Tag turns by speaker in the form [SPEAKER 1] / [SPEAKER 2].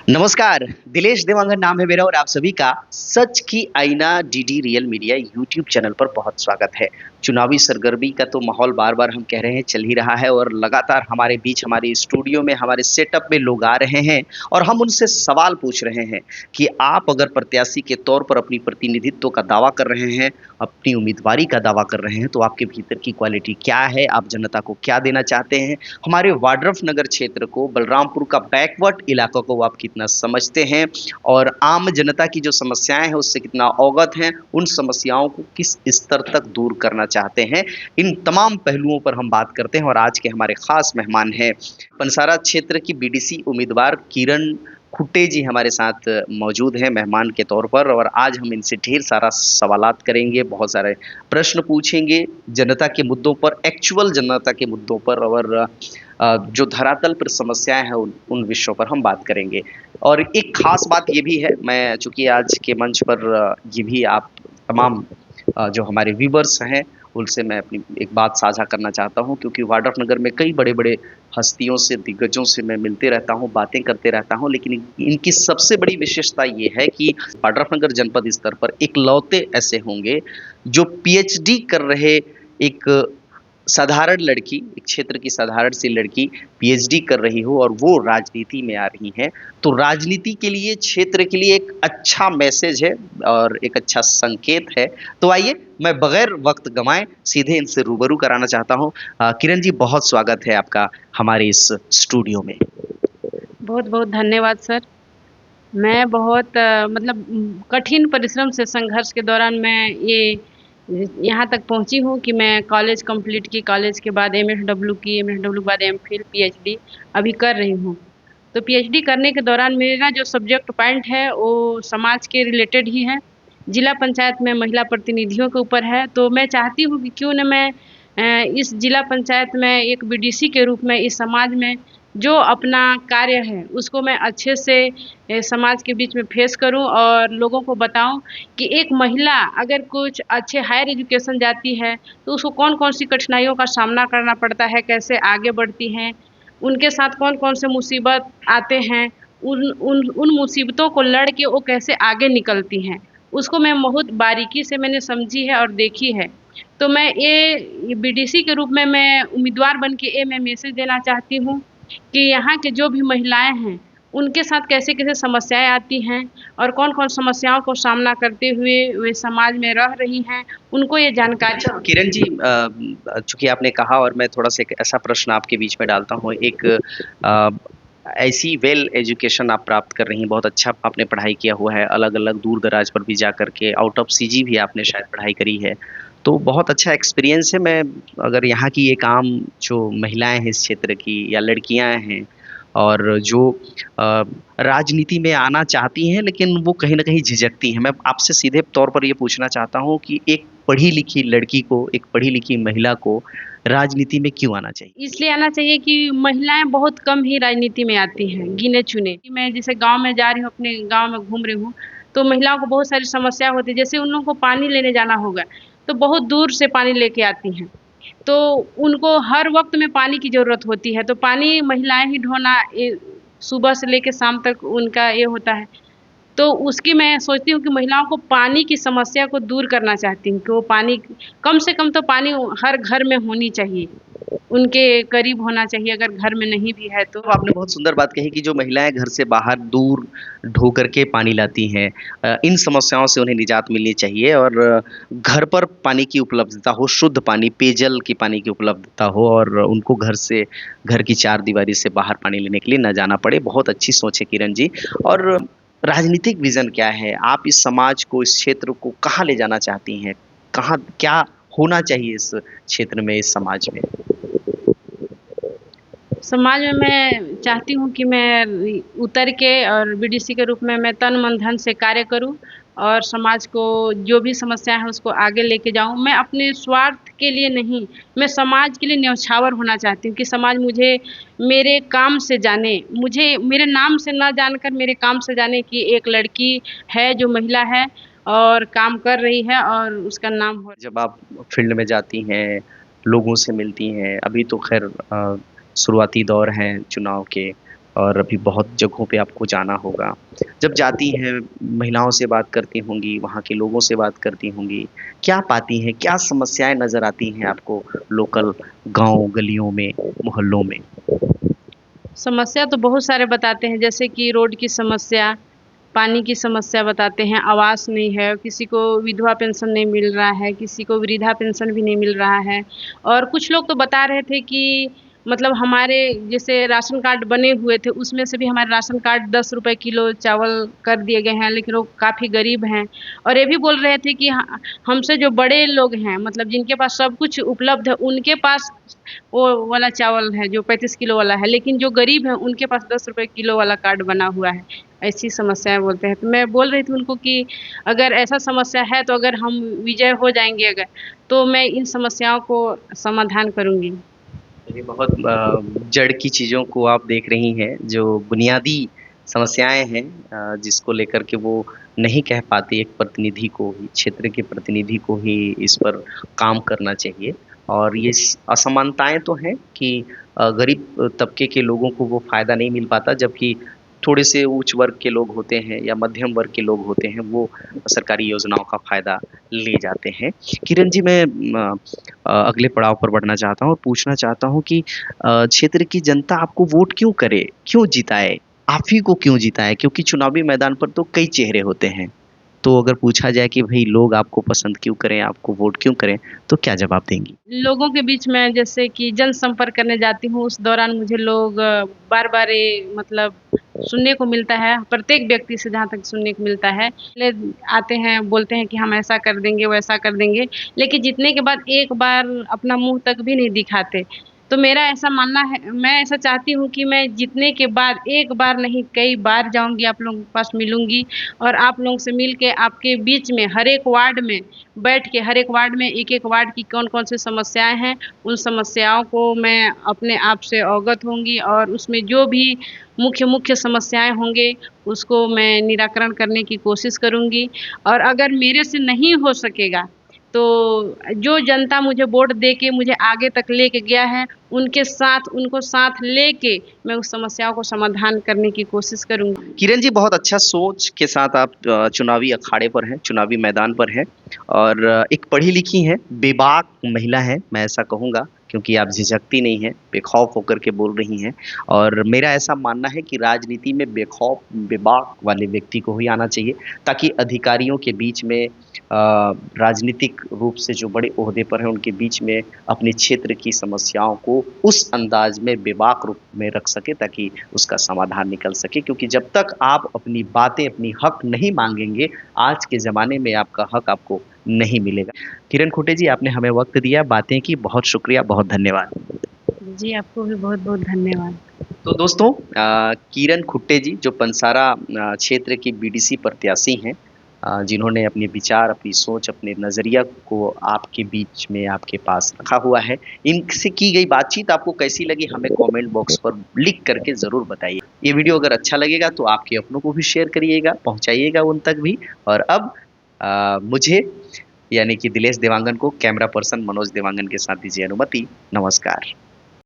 [SPEAKER 1] नमस्कार, दिलेश देवांगन नाम है मेरा और आप सभी का सच की आईना DD real media YouTube channel पर बहुत स्वागत है। चुनावी सरगर्मी का तो माहौल बार-बार हम कह रहे हैं चल ही रहा है और लगातार हमारे बीच हमारे स्टूडियो में हमारे सेटअप में लोग आ रहे हैं और हम उनसे सवाल पूछ रहे हैं कि आप अगर प्रत्याशी के तौर पर अपनी प्रतिनिधित्व का दावा कर रहे हैं, अपनी उम्मीदवारी का दावा कर रहे हैं तो आपके भीतर की क्वालिटी क्या है? आप जनता को क्या देना चाहते हैं? हमारे वाड्रफ नगर क्षेत्र को, बलरामपुर का बैकवर्ड इलाका को आप कितना समझते हैं और आम जनता की जो समस्याएं हैं उससे कितना अवगत हैं, उन समस्याओं को किस स्तर तक दूर करना चाहते हैं, इन तमाम पहलुओं पर हम बात करते हैं। और आज के हमारे खास मेहमान हैं पंसारा क्षेत्र की बीडीसी उम्मीदवार किरण खुट्टे जी हमारे साथ मौजूद हैं मेहमान के तौर पर और आज हम इनसे ढेर सारा सवालात करेंगे, बहुत सारे प्रश्न पूछेंगे जनता के मुद्दों पर, एक्चुअल जनता के मुद्दों पर और जो धरातल पर समस्याएं हैं उन विषयों पर हम बात करेंगे। और एक खास बात ये भी है, मैं चूंकि आज के मंच पर ये भी आप तमाम जो हमारे व्यूवर्स हैं उनसे मैं अपनी एक बात साझा करना चाहता हूँ, क्योंकि वाड्रफ नगर में कई बड़े बड़े हस्तियों से, दिग्गजों से मैं मिलते रहता हूँ, बातें करते रहता हूँ, लेकिन इनकी सबसे बड़ी विशेषता ये है कि वाड्रफ नगर जनपद स्तर पर इकलौते ऐसे होंगे जो पीएचडी कर रहे एक साधारण लड़की, एक क्षेत्र की साधारण सी लड़की पीएचडी कर रही हो और वो राजनीति में आ रही हैं, तो राजनीति के लिए, क्षेत्र के लिए एक अच्छा मैसेज है और एक अच्छा संकेत है। तो आइए, मैं बगैर वक्त गंवाए सीधे इनसे रूबरू कराना चाहता हूँ। किरण जी, बहुत स्वागत है आपका हमारे इस स्टूडियो में।
[SPEAKER 2] बहुत बहुत धन्यवाद सर। मैं बहुत कठिन परिश्रम से संघर्ष के दौरान मैं ये यहाँ तक पहुँची हूँ कि मैं कॉलेज कंप्लीट की, कॉलेज के बाद एमएसडब्ल्यू की, एमएसडब्ल्यू के बाद एमफिल, पीएचडी अभी कर रही हूँ। तो पीएचडी करने के दौरान मेरा जो सब्जेक्ट पॉइंट है वो समाज के रिलेटेड ही है। जिला पंचायत में महिला प्रतिनिधियों के ऊपर है, तो मैं चाहती हूँ कि क्यों न मैं इस जिला पंचायत में एक बीडीसी के रूप में इस समाज में जो अपना कार्य है उसको मैं अच्छे से समाज के बीच में फेस करूं और लोगों को बताऊं कि एक महिला अगर कुछ अच्छे हायर एजुकेशन जाती है तो उसको कौन कौन सी कठिनाइयों का सामना करना पड़ता है, कैसे आगे बढ़ती हैं, उनके साथ कौन कौन से मुसीबत आते हैं, उन मुसीबतों को लड़ के वो कैसे आगे निकलती हैं, उसको मैं बहुत बारीकी से मैंने समझी है और देखी है। तो मैं ये बीडीसी के रूप में मैं उम्मीदवार बन के मैं मैसेज देना चाहती हूँ कि यहाँ के जो भी महिलाएं हैं उनके साथ कैसे-कैसे समस्याएं आती हैं और कौन-कौन समस्याओं को सामना करते हुए वे समाज में रह रही हैं, उनको ये जानकारी।
[SPEAKER 1] अच्छा किरण जी, चूंकि आपने कहा और मैं थोड़ा सा एक ऐसा प्रश्न आपके बीच में डालता हूँ, एक अ, ऐसी वेल एजुकेशन आप प्राप्त कर रही हैं, बहुत अच्छा आपने पढ़ाई किया हुआ है, अलग-अलग दूर-दराज पर भी जा कर के, आउट ऑफ सीजी भी आपने शायद पढ़ाई करी है, तो बहुत अच्छा एक्सपीरियंस है। मैं अगर यहाँ की एक आम जो महिलाएं हैं इस क्षेत्र की या लड़कियां हैं और जो अ, राजनीति में आना चाहती हैं लेकिन वो कहीं न कहीं झिझकती हैं, मैं आपसे सीधे तौर पर ये पूछना चाहता हूँ कि एक पढ़ी लिखी लड़की को, एक पढ़ी लिखी महिला को राजनीति में क्यों आना चाहिए?
[SPEAKER 2] इसलिए आना चाहिए कि महिलाएं बहुत कम ही राजनीति में आती हैं, गिने-चुने। मैं जैसे गाँव में जा रही हूँ, अपने गाँव में घूम रही हूँ, तो महिलाओं को बहुत सारी समस्या होती है। जैसे उन लोगों को पानी लेने जाना होगा, तो बहुत दूर से पानी लेके आती हैं। तो उनको हर वक़्त में पानी की ज़रूरत होती है, तो पानी महिलाएँ ही ढोना सुबह से लेके शाम तक उनका ये होता है। तो उसकी मैं सोचती हूँ कि महिलाओं को पानी की समस्या को दूर करना चाहती हूँ कि वो पानी कम से कम तो पानी हर घर में होनी चाहिए, उनके करीब होना चाहिए अगर घर में नहीं भी है तो।
[SPEAKER 1] तो आपने बहुत सुंदर बात कही कि जो महिलाएं घर से बाहर दूर ढो करके पानी लाती हैं, इन समस्याओं से उन्हें निजात मिलनी चाहिए और घर पर पानी की उपलब्धता हो, शुद्ध पानी, पेयजल की पानी की उपलब्धता हो और उनको घर से, घर की चारदीवारी से बाहर पानी लेने के लिए ना जाना पड़े। बहुत अच्छी सोच है किरण जी। और राजनीतिक विजन क्या है? आप इस समाज को, इस क्षेत्र को कहाँ ले जाना चाहती हैं? कहाँ क्या होना चाहिए इस क्षेत्र में, इस समाज में?
[SPEAKER 2] समाज में मैं चाहती हूँ कि मैं उतर के और बीडीसी के रूप में मैं तन मन धन से कार्य करूँ और समाज को जो भी समस्या है उसको आगे लेके जाऊँ। मैं अपने स्वार्थ के लिए नहीं, मैं समाज के लिए न्यौछावर होना चाहती हूँ कि समाज मुझे मेरे काम से जाने, मुझे मेरे नाम से ना जानकर मेरे काम से जाने कि एक लड़की है जो महिला है और काम कर रही है और उसका नाम हो।
[SPEAKER 1] जब आप फील्ड में जाती हैं, लोगों से मिलती हैं, अभी तो ख़ैर शुरुआती दौर हैं चुनाव के, और अभी बहुत जगहों पे आपको जाना होगा। जब जाती हैं, महिलाओं से बात करती होंगी, वहाँ के लोगों से बात करती होंगी, क्या पाती हैं, क्या समस्याएँ नज़र आती हैं आपको लोकल गाँव, गलियों में, मोहल्लों में?
[SPEAKER 2] समस्या तो बहुत सारे बताते हैं, जैसे कि रोड की समस्या, पानी की समस्या बताते हैं, आवास नहीं है, किसी को विधवा पेंशन नहीं मिल रहा है, किसी को वृद्धा पेंशन भी नहीं मिल रहा है। और कुछ लोग तो बता रहे थे कि मतलब हमारे जैसे राशन कार्ड बने हुए थे, उसमें से भी हमारे राशन कार्ड 10 रुपए किलो चावल कर दिए गए हैं, लेकिन वो काफ़ी गरीब हैं। और ये भी बोल रहे थे कि हमसे जो बड़े लोग हैं, मतलब जिनके पास सब कुछ उपलब्ध है, उनके पास वो वाला चावल है जो 35 किलो वाला है, लेकिन जो गरीब हैं उनके पास 10 रुपए किलो वाला कार्ड बना हुआ है। ऐसी समस्याएँ बोलते हैं। तो मैं बोल रही थी उनको कि अगर ऐसा समस्या है तो अगर हम विजय हो जाएँगे अगर, तो मैं इन समस्याओं को समाधान करूँगी।
[SPEAKER 1] ये बहुत जड़ की चीज़ों को आप देख रही हैं, जो बुनियादी समस्याएँ हैं जिसको लेकर के वो नहीं कह पाती एक प्रतिनिधि को ही, क्षेत्र के प्रतिनिधि को ही इस पर काम करना चाहिए। और ये असमानताएँ तो हैं कि गरीब तबके के लोगों को वो फ़ायदा नहीं मिल पाता, जबकि थोड़े से उच्च वर्ग के लोग होते हैं या मध्यम वर्ग के लोग होते हैं, वो सरकारी योजनाओं का फ़ायदा ले जाते हैं। किरण जी, मैं अगले पड़ाव पर बढ़ना चाहता हूँ और पूछना चाहता हूँ कि क्षेत्र की जनता आपको वोट क्यों करे? क्यों जिताए? आप ही को क्यों जिताए? क्योंकि चुनावी मैदान पर तो कई चेहरे होते हैं। तो अगर पूछा जाए कि भई लोग आपको पसंद क्यों करें, आपको वोट क्यों करें, तो क्या जवाब देंगी?
[SPEAKER 2] लोगों के बीच में जैसे कि जनसंपर्क करने जाती हूँ, उस दौरान मुझे लोग बार-बार ये मतलब सुनने को मिलता है, प्रत्येक व्यक्ति से जहाँ तक सुनने को मिलता है। ले आते हैं, बोलते हैं कि हम ऐसा कर देंगे, वैसा कर देंगे, लेकिन जीतने के बाद एक बार अपना मुँह तक भी नहीं दिखाते। तो मेरा ऐसा मानना है, मैं ऐसा चाहती हूँ कि मैं जीतने के बाद एक बार नहीं कई बार जाऊँगी, आप लोगों के पास मिलूँगी और आप लोगों से मिल के आपके बीच में हर एक वार्ड में बैठ के हर एक वार्ड में एक-एक वार्ड की कौन-कौन सी समस्याएँ हैं, उन समस्याओं को मैं अपने आप से अवगत होंगी और उसमें जो भी मुख्य-मुख्य समस्याएँ होंगे, उसको मैं निराकरण करने की कोशिश करूँगी। और अगर मेरे से नहीं हो सकेगा, तो जो जनता मुझे वोट दे के मुझे आगे तक लेके गया है, उनको साथ लेके मैं उस समस्याओं को समाधान करने की कोशिश करूँगी।
[SPEAKER 1] किरण जी, बहुत अच्छा सोच के साथ आप चुनावी अखाड़े पर हैं, चुनावी मैदान पर हैं और एक पढ़ी-लिखी हैं, बेबाक महिला हैं, मैं ऐसा कहूँगा, क्योंकि आप झिझकती नहीं हैं, बेखौफ होकर के बोल रही हैं। और मेरा ऐसा मानना है कि राजनीति में बेखौफ, बेबाक वाले व्यक्ति को ही आना चाहिए, ताकि अधिकारियों के बीच में राजनीतिक रूप से जो बड़े ओहदे पर हैं, उनके बीच में अपने क्षेत्र की समस्याओं को उस अंदाज में बेबाक रूप में रख सके, ताकि उसका समाधान निकल सके। क्योंकि जब तक आप अपनी बातें, अपनी हक नहीं मांगेंगे, आज के ज़माने में आपका हक आपको नहीं मिलेगा। किरण खुटे जी, आपने हमें वक्त दिया, बातें की, बहुत शुक्रिया, बहुत धन्यवाद।
[SPEAKER 2] जी, आपको भी बहुत-बहुत धन्यवाद।
[SPEAKER 1] तो दोस्तों, किरण खुट्टे जी जो पंसारा क्षेत्र की बीडीसी प्रत्याशी हैं, जिन्होंने अपने विचार, अपनी सोच, अपने नज़रिया को आपके बीच में, आपके पास रखा हुआ है। इनसे की गई बातचीत आपको कैसी लगी, हमें कमेंट बॉक्स पर लिख करके ज़रूर बताइए। ये वीडियो अगर अच्छा लगेगा तो आपके अपनों को भी शेयर करिएगा, पहुँचाइएगा उन तक भी। और अब मुझे यानी कि दिलेश देवांगन को कैमरा पर्सन मनोज देवांगन के साथ दीजिए अनुमति। नमस्कार।